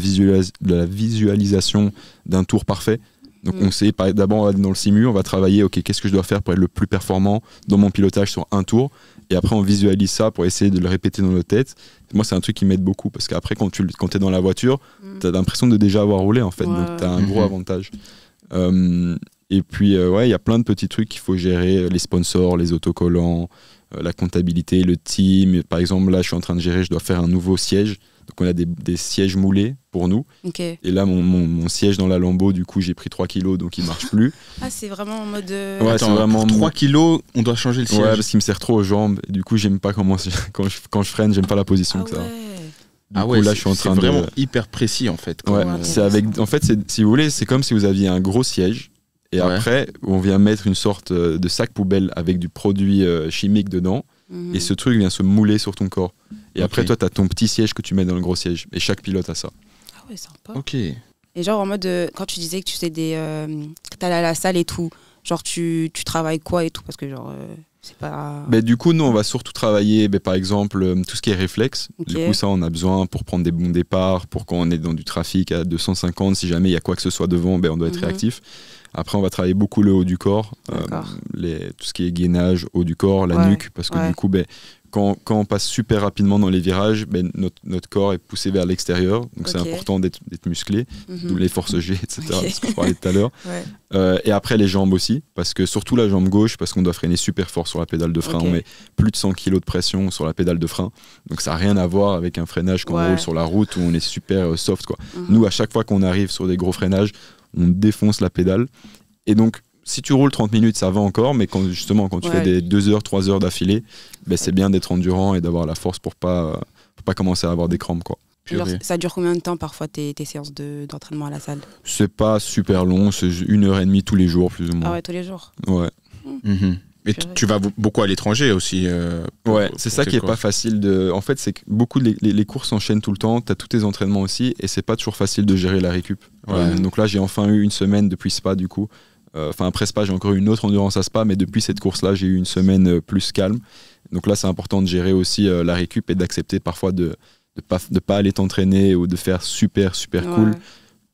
[SPEAKER 1] visualisation d'un tour parfait. Donc on sait, d'abord on va dans le simu, on va travailler, ok, qu'est-ce que je dois faire pour être le plus performant dans mon pilotage sur un tour. Et après on visualise ça pour essayer de le répéter dans notre tête. Moi c'est un truc qui m'aide beaucoup parce qu'après quand tu es dans la voiture, tu as l'impression de déjà avoir roulé en fait.
[SPEAKER 4] Ouais.
[SPEAKER 1] Donc tu as un gros
[SPEAKER 3] Mhm.
[SPEAKER 1] avantage. Et puis ouais, il y a plein de petits trucs qu'il faut gérer, les sponsors, les autocollants, la comptabilité, le team. Par exemple là je suis en train de gérer, je dois faire un nouveau siège. Donc on a des sièges moulés pour nous.
[SPEAKER 4] Ok.
[SPEAKER 1] Et là, mon siège dans la Lambo, du coup, j'ai pris 3 kilos, donc il marche plus.
[SPEAKER 4] Ah, c'est vraiment en mode.
[SPEAKER 1] Ouais,
[SPEAKER 3] Attends,
[SPEAKER 1] c'est vraiment
[SPEAKER 3] pour 3 kilos, on doit changer le siège.
[SPEAKER 1] Ouais, parce qu'il me serre trop aux jambes. Et du coup, j'aime pas quand je freine, j'aime pas la position
[SPEAKER 4] Ah
[SPEAKER 1] que ça. a.
[SPEAKER 4] ouais.
[SPEAKER 1] Du coup, là, je suis en train
[SPEAKER 3] c'est vraiment
[SPEAKER 1] de.
[SPEAKER 3] hyper précis en fait.
[SPEAKER 1] Ouais,
[SPEAKER 3] comme,
[SPEAKER 1] c'est avec. En fait, si vous voulez, c'est comme si vous aviez un gros siège. Et
[SPEAKER 3] Ouais.
[SPEAKER 1] après, on vient mettre une sorte de sac poubelle avec du produit chimique dedans.
[SPEAKER 4] Mhm.
[SPEAKER 1] Et ce truc vient se mouler sur ton corps. Et après,
[SPEAKER 3] Ok.
[SPEAKER 1] toi, t'as ton petit siège que tu mets dans le gros siège. Et chaque pilote a ça.
[SPEAKER 4] Ah ouais, sympa.
[SPEAKER 3] Ok.
[SPEAKER 4] Et genre en mode, quand tu disais que tu faisais que t'allais à la salle et tout, genre tu travailles quoi et tout, parce que genre c'est pas.
[SPEAKER 1] Du coup, nous, on va surtout travailler, par exemple, tout ce qui est réflexe.
[SPEAKER 4] Ok.
[SPEAKER 1] Du coup, ça, on a besoin pour prendre des bons départs, pour quand on est dans du trafic à 250, si jamais il y a quoi que ce soit devant, on doit être
[SPEAKER 4] Mhm.
[SPEAKER 1] réactif. Après, on va travailler beaucoup le haut du corps,
[SPEAKER 4] D'accord.
[SPEAKER 1] tout ce qui est gainage, haut du corps, la
[SPEAKER 4] Ouais,
[SPEAKER 1] nuque, parce que
[SPEAKER 4] ouais.
[SPEAKER 1] du coup, quand on passe super rapidement dans les virages, notre corps est poussé vers l'extérieur, donc c'est
[SPEAKER 4] Ok.
[SPEAKER 1] important d'être musclé,
[SPEAKER 4] Mhm.
[SPEAKER 1] d'où les forces G, etc.,
[SPEAKER 4] Ok.
[SPEAKER 1] ce que je parlais tout à l'heure.
[SPEAKER 4] Ouais.
[SPEAKER 1] Et après les jambes aussi, parce que surtout la jambe gauche, parce qu'on doit freiner super fort sur la pédale de frein.
[SPEAKER 4] Ok.
[SPEAKER 1] On met plus de 100 kg de pression sur la pédale de frein. Donc ça n'a rien à voir avec un freinage qu'on
[SPEAKER 4] Ouais.
[SPEAKER 1] roule sur la route où on est super soft, quoi.
[SPEAKER 4] Mhm.
[SPEAKER 1] Nous, à chaque fois qu'on arrive sur des gros freinages, on défonce la pédale. Et donc, si tu roules 30 minutes, ça va encore, mais quand tu
[SPEAKER 4] Ouais.
[SPEAKER 1] fais des 2 heures, 3 heures d'affilée, c'est bien d'être endurant et d'avoir la force pour pas commencer à avoir des crampes, quoi.
[SPEAKER 4] Genre,
[SPEAKER 3] Purée.
[SPEAKER 4] ça dure combien de temps parfois tes séances d'entraînement à la salle?
[SPEAKER 1] C'est pas super long, c'est 1h30 tous les jours, plus ou
[SPEAKER 4] Ah
[SPEAKER 1] moins.
[SPEAKER 4] ouais, tous les jours.
[SPEAKER 1] Ouais.
[SPEAKER 3] Mhm. Et
[SPEAKER 4] Purée.
[SPEAKER 3] tu vas beaucoup à l'étranger aussi.
[SPEAKER 1] Ouais, c'est ça qui est
[SPEAKER 3] quoi.
[SPEAKER 1] pas facile de. En fait, c'est que beaucoup les courses s'enchaînent tout le temps. T'as tous tes entraînements aussi, et c'est pas toujours facile de gérer la récup.
[SPEAKER 3] Ouais.
[SPEAKER 1] Donc là, j'ai enfin eu une semaine depuis Spa, du coup. Enfin, après Spa, j'ai encore eu une autre endurance à Spa, mais depuis cette course-là, j'ai eu une semaine plus calme. Donc là, c'est important de gérer aussi la récup et d'accepter parfois de pas aller t'entraîner ou de faire super cool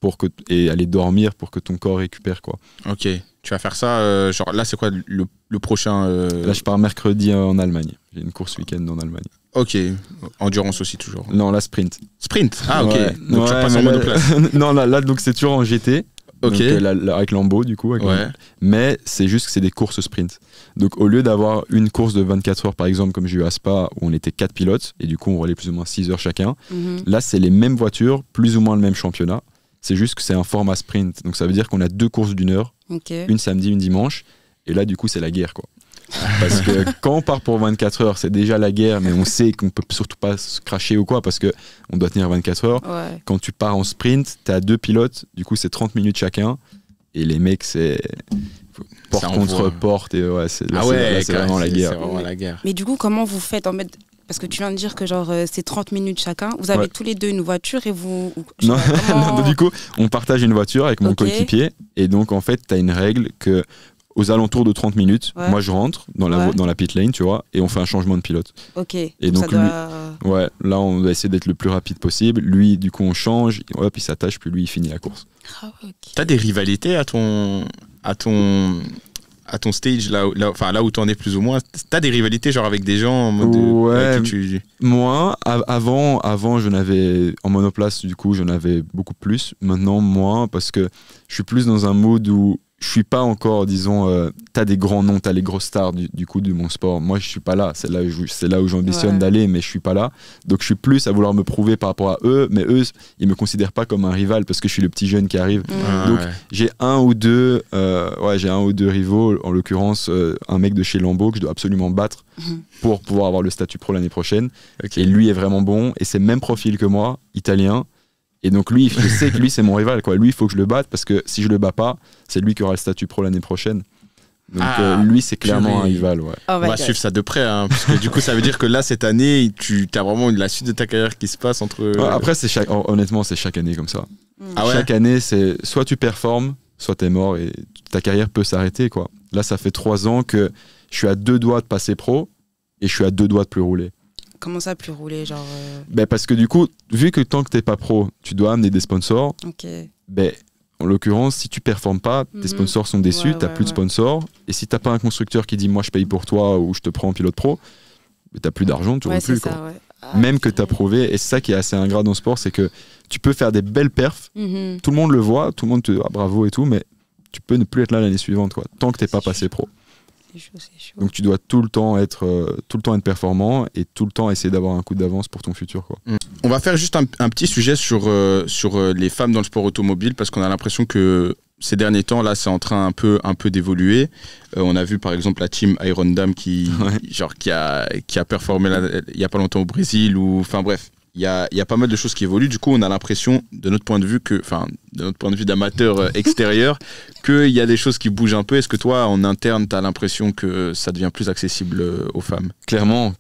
[SPEAKER 4] Ouais.
[SPEAKER 1] et aller dormir pour que ton corps récupère, quoi.
[SPEAKER 3] Ok. Tu vas faire ça. Genre là, c'est quoi le prochain
[SPEAKER 1] Là, je pars mercredi en Allemagne. J'ai une course week-end en Allemagne.
[SPEAKER 3] Ok. Endurance aussi toujours.
[SPEAKER 1] Non, la sprint.
[SPEAKER 3] Sprint. Ah ok.
[SPEAKER 1] Ouais.
[SPEAKER 3] Donc tu
[SPEAKER 1] Ouais,
[SPEAKER 3] passes en
[SPEAKER 1] mais
[SPEAKER 3] monoplace.
[SPEAKER 1] non, là, donc c'est toujours en GT.
[SPEAKER 3] Ok.
[SPEAKER 1] Donc, avec Lambo, du coup.
[SPEAKER 3] Ouais.
[SPEAKER 1] Mais c'est juste que c'est des courses sprint. Donc au lieu d'avoir une course de 24 heures, par exemple, comme j'ai eu à Spa, où on était 4 pilotes, et du coup on roulait plus ou moins 6 heures chacun,
[SPEAKER 4] Mhm.
[SPEAKER 1] là c'est les mêmes voitures, plus ou moins le même championnat. C'est juste que c'est un format sprint. Donc ça veut dire qu'on a 2 courses d'1 heure,
[SPEAKER 4] Ok.
[SPEAKER 1] une samedi, une dimanche. Et là, du coup, c'est la guerre, quoi. Parce que quand on part pour 24 heures, c'est déjà la guerre, mais on sait qu'on peut surtout pas se cracher ou quoi, parce que on doit tenir 24 heures.
[SPEAKER 4] Ouais.
[SPEAKER 1] Quand tu pars en sprint, t'as 2 pilotes, du coup, c'est 30 minutes chacun. Et les mecs, c'est porte
[SPEAKER 3] Ça
[SPEAKER 1] contre
[SPEAKER 3] envoie.
[SPEAKER 1] porte. Et ouais, c'est là,
[SPEAKER 3] Ah ouais.
[SPEAKER 1] c'est vraiment la
[SPEAKER 3] C'est
[SPEAKER 1] guerre.
[SPEAKER 3] vraiment la guerre.
[SPEAKER 4] Mais du coup, comment vous faites en mode. Parce que tu viens de dire que genre c'est 30 minutes chacun. Vous avez
[SPEAKER 1] Ouais.
[SPEAKER 4] tous les deux une voiture et vous.
[SPEAKER 1] Non,
[SPEAKER 4] comment-
[SPEAKER 1] non, du coup, on partage une voiture avec mon
[SPEAKER 4] Ok.
[SPEAKER 1] coéquipier. Et donc, en fait, t'as une règle que aux alentours de 30 minutes,
[SPEAKER 4] Ouais.
[SPEAKER 1] moi, je rentre dans la,
[SPEAKER 4] Ouais.
[SPEAKER 1] dans la pit lane, tu vois, et on fait un changement de pilote.
[SPEAKER 4] Ok.
[SPEAKER 1] Et
[SPEAKER 4] ça
[SPEAKER 1] donc,
[SPEAKER 4] doit.
[SPEAKER 1] Ouais, là, on doit essayer d'être le plus rapide possible. Lui, du coup, on change, hop, il s'attache, puis lui, il finit la course.
[SPEAKER 4] Ah ouais, ok.
[SPEAKER 3] T'as des rivalités à ton à ton stage, là où tu en es plus ou moins, t'as des rivalités genre avec des gens en mode
[SPEAKER 1] ouais, moi, avant je n'avais, en monoplace du coup, je n'avais beaucoup plus. Maintenant, moins, parce que je suis plus dans un mood où je suis pas encore, disons, t'as des grands noms, t'as les grosses stars du coup de mon sport. Moi, je suis pas là. C'est là où j'ambitionne d'aller, mais je suis pas là. Donc, je suis plus à vouloir me prouver par rapport à eux, mais eux, ils me considèrent pas comme un rival parce que je suis le petit jeune qui arrive. Donc, j'ai un ou deux rivaux. En l'occurrence, un mec de chez Lambeau que je dois absolument battre pour pouvoir avoir le statut pro l'année prochaine. Okay. Et lui est vraiment bon et c'est le même profil que moi, italien. Et donc lui, je sais que lui c'est mon rival, quoi. Lui, il faut que je le batte parce que si je le bats pas, c'est lui qui aura le statut pro l'année prochaine. Donc lui, c'est clairement un rival. Ouais.
[SPEAKER 3] On va suivre ça de près, hein, parce que du coup, ça veut dire que là, cette année, tu as vraiment la suite de ta carrière qui se passe entre.
[SPEAKER 1] Ouais, après, honnêtement, c'est chaque année comme ça. Chaque année, c'est soit tu performes, soit t'es mort et ta carrière peut s'arrêter, quoi. Là, ça fait 3 ans que je suis à 2 doigts de passer pro et je suis à 2 doigts de plus rouler.
[SPEAKER 4] Comment ça, plus rouler, genre
[SPEAKER 1] Ben parce que du coup, vu que tant que t'es pas pro, tu dois amener des sponsors. Ben, en l'occurrence, si tu performes pas, tes sponsors sont déçus, t'as plus de sponsors. Et si t'as pas un constructeur qui dit moi je paye pour toi ou je te prends en pilote pro, ben, t'as plus d'argent, tu roules plus.
[SPEAKER 4] Ça,
[SPEAKER 1] quoi. Même que t'as prouvé. Et c'est ça qui est assez ingrat dans le sport, c'est que tu peux faire des belles perfs, tout le monde le voit, tout le monde te dit bravo et tout, mais tu peux ne plus être là l'année suivante, quoi, tant que t'es pas passé pro.
[SPEAKER 4] C'est chaud.
[SPEAKER 1] Donc tu dois tout le temps être performant et tout le temps essayer d'avoir un coup d'avance pour ton futur, quoi.
[SPEAKER 3] On va faire juste un petit sujet sur les femmes dans le sport automobile parce qu'on a l'impression que ces derniers temps là c'est en train un peu d'évoluer. On a vu par exemple la team Iron Dame qui a performé il y a pas longtemps au Brésil ou enfin bref. Il y a pas mal de choses qui évoluent. Du coup, on a l'impression, de notre point de vue d'amateur extérieur, qu'il y a des choses qui bougent un peu. Est-ce que toi, en interne, tu as l'impression que ça devient plus accessible aux femmes ?
[SPEAKER 1] Clairement.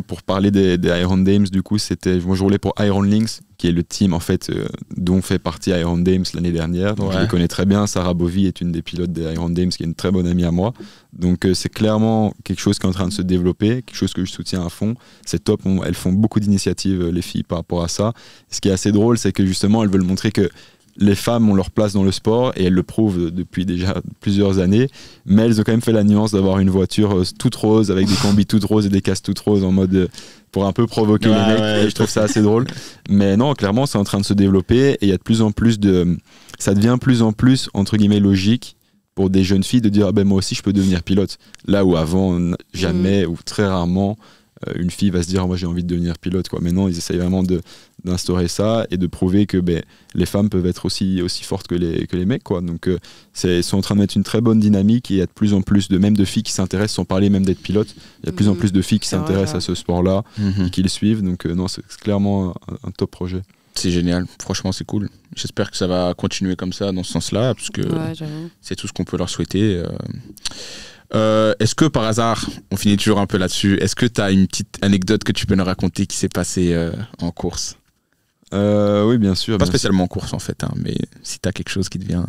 [SPEAKER 1] Pour parler des Iron Dames, du coup, moi je roulais pour Iron Lynx, qui est le team en fait dont fait partie Iron Dames l'année dernière. Donc je les connais très bien. Sarah Bovy est une des pilotes des Iron Dames, qui est une très bonne amie à moi. Donc c'est clairement quelque chose qui est en train de se développer, quelque chose que je soutiens à fond. C'est top. Elles font beaucoup d'initiatives, les filles, par rapport à ça. Ce qui est assez drôle, c'est que justement, elles veulent montrer que les femmes ont leur place dans le sport et elles le prouvent depuis déjà plusieurs années, mais elles ont quand même fait la nuance d'avoir une voiture toute rose avec des combis toutes roses et des casques toutes roses en mode pour un peu provoquer les mecs. Et je trouve ça assez drôle. Mais non, clairement, c'est en train de se développer et il y a de plus en plus ça devient plus en plus entre guillemets logique pour des jeunes filles de dire ben moi aussi je peux devenir pilote. Là où avant jamais ou très rarement une fille va se dire moi j'ai envie de devenir pilote, quoi. Mais non, ils essayent vraiment d'instaurer ça et de prouver que les femmes peuvent être aussi fortes que les mecs, quoi. Donc ils sont en train de mettre une très bonne dynamique et il y a de plus en plus de filles qui s'intéressent, sans parler même d'être pilote. Il y a de plus en plus de filles qui s'intéressent à ce sport-là et qui le suivent. Donc non, c'est clairement un top projet.
[SPEAKER 3] C'est génial, franchement c'est cool. J'espère que ça va continuer comme ça dans ce sens-là parce que c'est tout ce qu'on peut leur souhaiter. Est-ce que par hasard, on finit toujours un peu là-dessus, est-ce que tu as une petite anecdote que tu peux nous raconter qui s'est passée en course ?
[SPEAKER 1] Oui, bien sûr.
[SPEAKER 3] Pas spécialement en course en fait, hein, mais si tu as quelque chose qui te vient.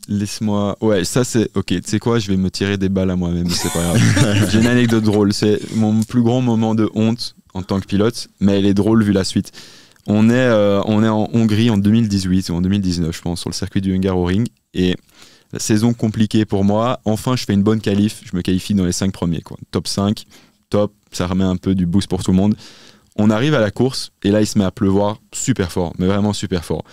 [SPEAKER 1] Laisse-moi. Ouais, ça c'est. Ok, tu sais quoi, je vais me tirer des balles à moi-même, c'est pas grave. J'ai une anecdote drôle. C'est mon plus grand moment de honte en tant que pilote, mais elle est drôle vu la suite. On est en Hongrie en 2018 ou en 2019, je pense, sur le circuit du Hungaroring. Et la saison compliquée pour moi. Enfin, je fais une bonne qualif. Je me qualifie dans les 5 premiers, quoi. Top 5, top. Ça remet un peu du boost pour tout le monde. On arrive à la course et là, il se met à pleuvoir super fort, mais vraiment super fort.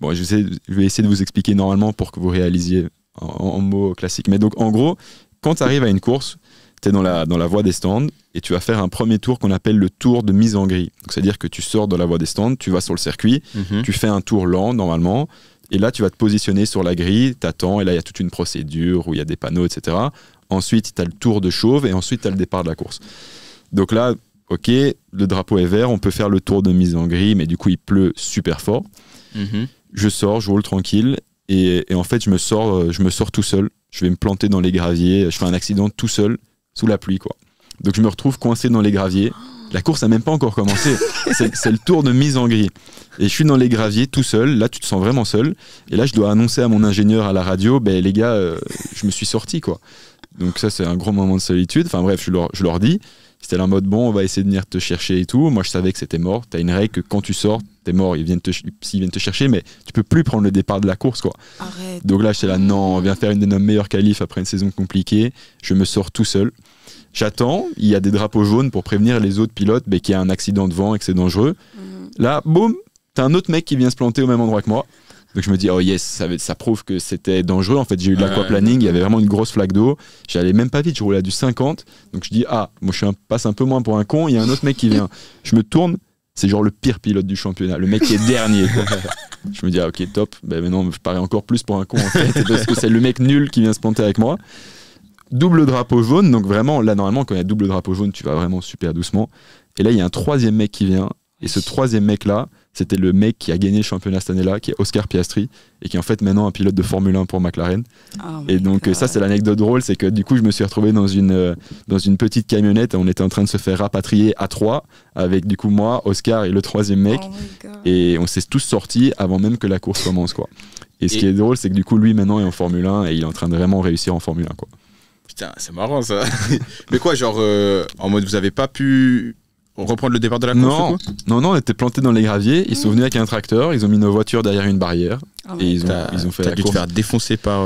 [SPEAKER 1] Bon, je vais essayer de vous expliquer normalement pour que vous réalisiez en mots classiques. Mais donc, en gros, quand tu arrives à une course, tu es dans la voie des stands et tu vas faire un premier tour qu'on appelle le tour de mise en grille. C'est-à-dire que tu sors de la voie des stands, tu vas sur le circuit, tu fais un tour lent normalement. Et là, tu vas te positionner sur la grille, t'attends, et là, il y a toute une procédure où il y a des panneaux, etc. Ensuite, tu as le tour de chauve, et ensuite, tu as le départ de la course. Donc là, ok, le drapeau est vert, on peut faire le tour de mise en grille, mais du coup, il pleut super fort. Je sors, je roule tranquille, et en fait, je me sors tout seul. Je vais me planter dans les graviers, je fais un accident tout seul, sous la pluie, quoi. Donc, je me retrouve coincé dans les graviers. La course n'a même pas encore commencé. C'est le tour de mise en grille. Et je suis dans les graviers tout seul. Là, tu te sens vraiment seul. Et là, je dois annoncer à mon ingénieur à la radio, les gars, je me suis sorti, quoi. Donc ça, c'est un gros moment de solitude. Enfin bref, je leur dis. C'était là en mode bon, on va essayer de venir te chercher et tout. Moi je savais que c'était mort. T'as une règle que quand tu sors, t'es mort. S'ils viennent te chercher, mais tu peux plus prendre le départ de la course quoi.
[SPEAKER 4] Arrête.
[SPEAKER 1] Donc là j'étais là, non, on vient faire une de nos meilleures qualifs après une saison compliquée. Je me sors tout seul. J'attends, il y a des drapeaux jaunes pour prévenir les autres pilotes qu'il y a un accident devant et que c'est dangereux. Là, boum, t'as un autre mec qui vient se planter au même endroit que moi. Donc je me dis, oh yes, ça prouve que c'était dangereux. En fait, j'ai eu de l'aquaplaning, il y avait vraiment une grosse flaque d'eau. J'allais même pas vite, je roulais à du 50. Donc je dis, moi passe un peu moins pour un con, il y a un autre mec qui vient. Je me tourne, c'est genre le pire pilote du championnat, le mec qui est dernier. Quoi. Je me dis, ok, top, maintenant je parais encore plus pour un con en fait, parce que c'est le mec nul qui vient se planter avec moi. Double drapeau jaune, donc vraiment, là normalement, quand il y a double drapeau jaune, tu vas vraiment super doucement. Et là, il y a un troisième mec qui vient, et ce troisième mec-là, c'était le mec qui a gagné le championnat cette année-là, qui est Oscar Piastri, et qui est en fait maintenant un pilote de Formule 1 pour McLaren. Et donc ça, c'est l'anecdote drôle, c'est que du coup, je me suis retrouvé dans une petite camionnette, on était en train de se faire rapatrier à 3, avec du coup moi, Oscar et le troisième mec, et on s'est tous sortis avant même que la course commence, quoi. Et ce qui est drôle, c'est que du coup, lui maintenant est en Formule 1, et il est en train de vraiment réussir en Formule 1, quoi.
[SPEAKER 3] Putain, c'est marrant ça. Mais quoi, genre, en mode, vous avez pas pu reprendre le départ de la course?
[SPEAKER 1] Non, on était plantés dans les graviers. Ils sont venus avec un tracteur, ils ont mis nos voitures derrière une barrière et ils ont fait la course. T'as
[SPEAKER 3] dû te faire défoncer par.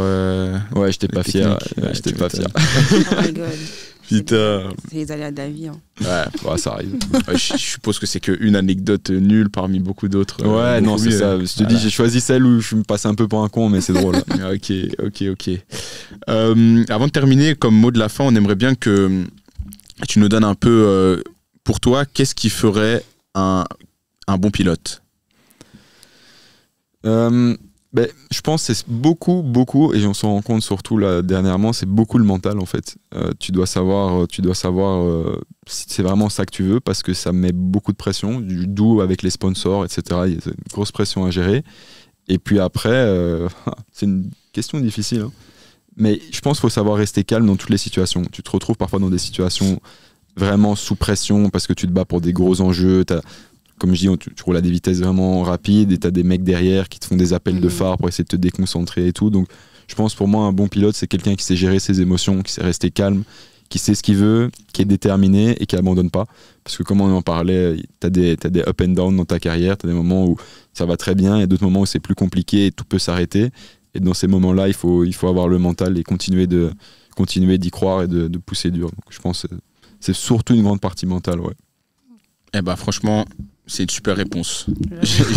[SPEAKER 1] Ouais, j'étais pas fier. J'étais pas fier.
[SPEAKER 4] Oh my god.
[SPEAKER 3] Putain.
[SPEAKER 4] C'est les aléas de la vie. Hein.
[SPEAKER 1] Ouais, ça arrive.
[SPEAKER 3] Je suppose que c'est qu'une anecdote nulle parmi beaucoup d'autres.
[SPEAKER 1] Ouais, non, c'est ça. Je te dis, j'ai choisi celle où je me passe un peu pour un con, mais c'est drôle.
[SPEAKER 3] Ok. Avant de terminer, comme mot de la fin, on aimerait bien que tu nous donnes un peu. Pour toi, qu'est-ce qui ferait un bon pilote?
[SPEAKER 1] Je pense que c'est beaucoup, et on s'en rend compte surtout là dernièrement, c'est beaucoup le mental en fait. Tu dois savoir si c'est vraiment ça que tu veux, parce que ça met beaucoup de pression, d'où avec les sponsors, etc. Il y a une grosse pression à gérer. Et puis après, c'est une question difficile, hein. Mais je pense qu'il faut savoir rester calme dans toutes les situations. Tu te retrouves parfois dans des situations vraiment sous pression parce que tu te bats pour des gros enjeux. Comme je dis, tu roules à des vitesses vraiment rapides et tu as des mecs derrière qui te font des appels de phare pour essayer de te déconcentrer et tout. Donc je pense pour moi un bon pilote, c'est quelqu'un qui sait gérer ses émotions, qui sait rester calme, qui sait ce qu'il veut, qui est déterminé et qui abandonne pas. Parce que comme on en parlait, tu as des up and down dans ta carrière, tu as des moments où ça va très bien et d'autres moments où c'est plus compliqué et tout peut s'arrêter. Et dans ces moments-là, il faut avoir le mental et continuer d'y croire et de pousser dur. Donc je pense que c'est surtout une grande partie mentale, ouais.
[SPEAKER 3] Eh ben franchement, c'est une super réponse.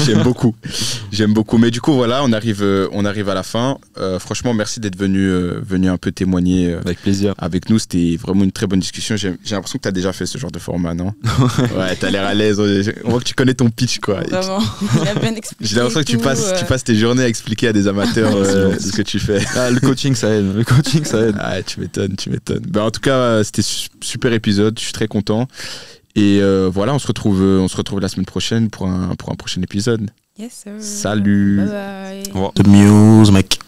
[SPEAKER 3] J'aime beaucoup. Mais du coup, voilà, on arrive à la fin. Franchement, merci d'être venu un peu témoigner.
[SPEAKER 1] Avec plaisir.
[SPEAKER 3] Avec nous, c'était vraiment une très bonne discussion. J'ai l'impression que tu as déjà fait ce genre de format, non? Ouais, tu as l'air à l'aise. On voit que tu connais ton pitch, quoi.
[SPEAKER 4] Vraiment. Il a bien expliqué.
[SPEAKER 3] J'ai l'impression que tu passes tes journées à expliquer à des amateurs ce que tu fais.
[SPEAKER 1] Le coaching, ça aide.
[SPEAKER 3] Ah, tu m'étonnes. Ben, en tout cas, c'était super épisode. Je suis très content. Et voilà, on se retrouve la semaine prochaine pour un prochain épisode.
[SPEAKER 4] Yes, sir.
[SPEAKER 3] Salut.
[SPEAKER 4] Bye bye.
[SPEAKER 1] Au revoir.
[SPEAKER 2] The Muse, mec.